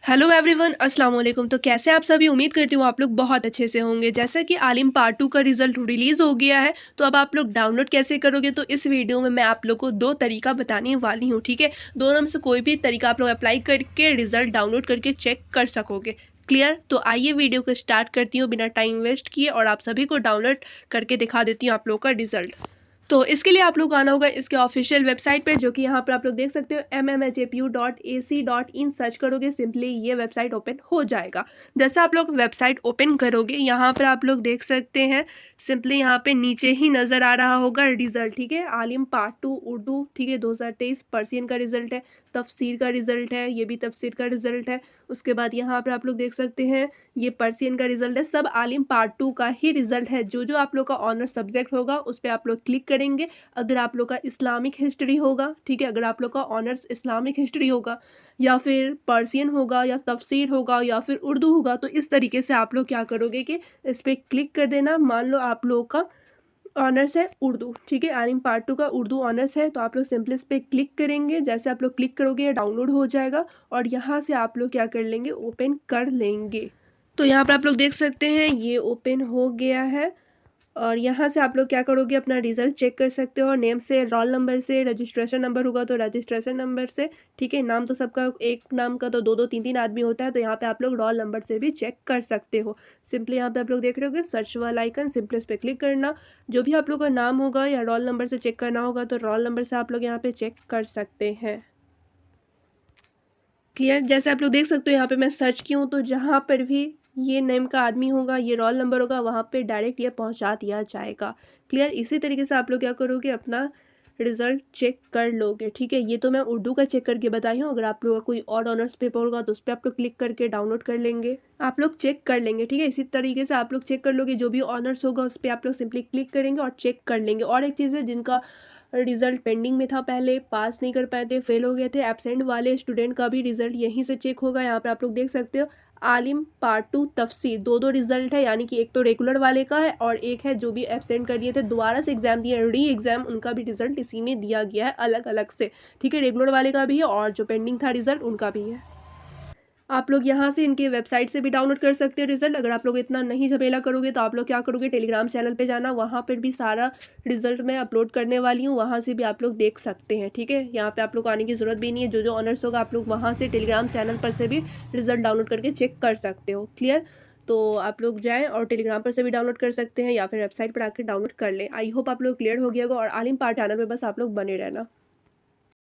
Hello everyone, अस्सलाम वालेकुम। तो कैसे आप सभी? उम्मीद करती हूँ आप लोग बहुत अच्छे से होंगे। जैसा कि आलिम पार्ट 2 का रिज़ल्ट रिलीज़ हो गया है, तो अब आप लोग डाउनलोड कैसे करोगे, तो इस वीडियो में मैं आप लोग को 2 तरीका बताने वाली हूँ, ठीक है? दोनों में से कोई भी तरीका आप लोग अप्लाई करके रिज़ल्ट डाउनलोड करके चेक कर सकोगे। क्लियर? तो आइए वीडियो को स्टार्ट करती हूँ बिना टाइम वेस्ट किए और आप सभी को डाउनलोड करके दिखा देती हूँ आप लोग का रिज़ल्ट। तो इसके लिए आप लोग आना होगा इसके ऑफिशियल वेबसाइट पे, जो कि यहाँ पर आप लोग देख सकते हो mmhpu.ac.in सर्च करोगे, सिंपली ये वेबसाइट ओपन हो जाएगा। जैसे आप लोग वेबसाइट ओपन करोगे, यहाँ पर आप लोग देख सकते हैं सिंपली यहाँ पे नीचे ही नज़र आ रहा होगा रिजल्ट, ठीक है? आलिम पार्ट 2 उर्दू, ठीक है, 2023 पर्सियन का रिजल्ट है, तफसीर का रिजल्ट है, ये भी तफसीर का रिजल्ट है। उसके बाद यहाँ पर आप लोग देख सकते हैं ये पर्सियन का रिजल्ट है। सब आलिम पार्ट 2 का ही रिजल्ट है। जो जो आप लोग का ऑनर सब्जेक्ट होगा उस पर आप लोग क्लिक करेंगे। अगर आप लोग का इस्लामिक हिस्ट्री होगा, ठीक है, अगर आप लोग का ऑनर्स इस्लामिक हिस्ट्री होगा या फिर पर्सियन होगा या तफसीर होगा या फिर उर्दू होगा, तो इस तरीके से आप लोग क्या करोगे कि इस पर क्लिक कर देना। मान लो आप लोग का ऑनर्स है उर्दू, ठीक है, आलिम पार्ट 2 का उर्दू ऑनर्स है, तो आप लोग सिंपली इस पर क्लिक करेंगे। जैसे आप लोग क्लिक करोगे ये डाउनलोड हो जाएगा और यहाँ से आप लोग क्या कर लेंगे, ओपन कर लेंगे। तो यहाँ पर आप लोग देख सकते हैं ये ओपन हो गया है और यहाँ से आप लोग क्या करोगे, अपना रिजल्ट चेक कर सकते हो। नेम से, रोल नंबर से, रजिस्ट्रेशन नंबर होगा तो रजिस्ट्रेशन नंबर से, ठीक है। नाम तो सबका एक नाम का तो दो दो तीन तीन आदमी होता है, तो यहाँ पे आप लोग रोल नंबर से भी चेक कर सकते हो। सिंपली यहाँ पे आप लोग देख रहे होगे सर्च वाला आइकन, सिंपली उस पर क्लिक करना। जो भी आप लोग का नाम होगा या रोल नंबर से चेक करना होगा तो रोल नंबर से आप लोग यहाँ पे चेक कर सकते हैं। क्लियर? जैसे आप लोग देख सकते हो यहाँ पे मैं सर्च की हूँ, तो जहाँ पर भी ये नेम का आदमी होगा, ये रोल नंबर होगा, वहाँ पे डायरेक्ट ये पहुँचा दिया जाएगा। क्लियर? इसी तरीके से आप लोग क्या करोगे, अपना रिजल्ट चेक कर लोगे, ठीक है। ये तो मैं उर्दू का चेक करके बताई हूँ। अगर आप लोग का कोई और ऑनर्स पेपर होगा तो उस पर आप लोग क्लिक करके डाउनलोड कर लेंगे, आप लोग चेक कर लेंगे, ठीक है। इसी तरीके से आप लोग चेक कर लोगे। जो भी ऑनर्स होगा उस पर आप लोग सिंपली क्लिक करेंगे और चेक कर लेंगे। और एक चीज़ है, जिनका रिजल्ट पेंडिंग में था, पहले पास नहीं कर पाए थे, फेल हो गए थे, एब्सेंट वाले स्टूडेंट का भी रिजल्ट यहीं से चेक होगा। यहाँ पे आप लोग देख सकते हो आलिम पार्ट 2 तफसीर, दो रिजल्ट है, यानी कि एक तो रेगुलर वाले का है और एक है जो भी एब्सेंट कर दिए थे, दोबारा से एग्जाम दिए, री एग्जाम, उनका भी रिजल्ट इसी में दिया गया है अलग अलग से, ठीक है। रेगुलर वाले का भी है और जो पेंडिंग था रिजल्ट उनका भी है। आप लोग यहाँ से इनके वेबसाइट से भी डाउनलोड कर सकते हो रिजल्ट। अगर आप लोग इतना नहीं झमेला करोगे तो आप लोग क्या करोगे, टेलीग्राम चैनल पे जाना, वहाँ पर भी सारा रिजल्ट मैं अपलोड करने वाली हूँ, वहाँ से भी आप लोग देख सकते हैं, ठीक है। यहाँ पे आप लोग आने की ज़रूरत भी नहीं है। जो जो ऑनर्स होगा आप लोग वहाँ से टेलीग्राम चैनल पर से भी रिजल्ट डाउनलोड करके चेक कर सकते हो। क्लियर? तो आप लोग जाएँ और टेलीग्राम पर से भी डाउनलोड कर सकते हैं या फिर वेबसाइट पर आकर डाउनलोड कर लें। आई होप आप लोग क्लियर हो गया होगा और आलिम पार्ट चैनल में बस आप लोग बने रहना।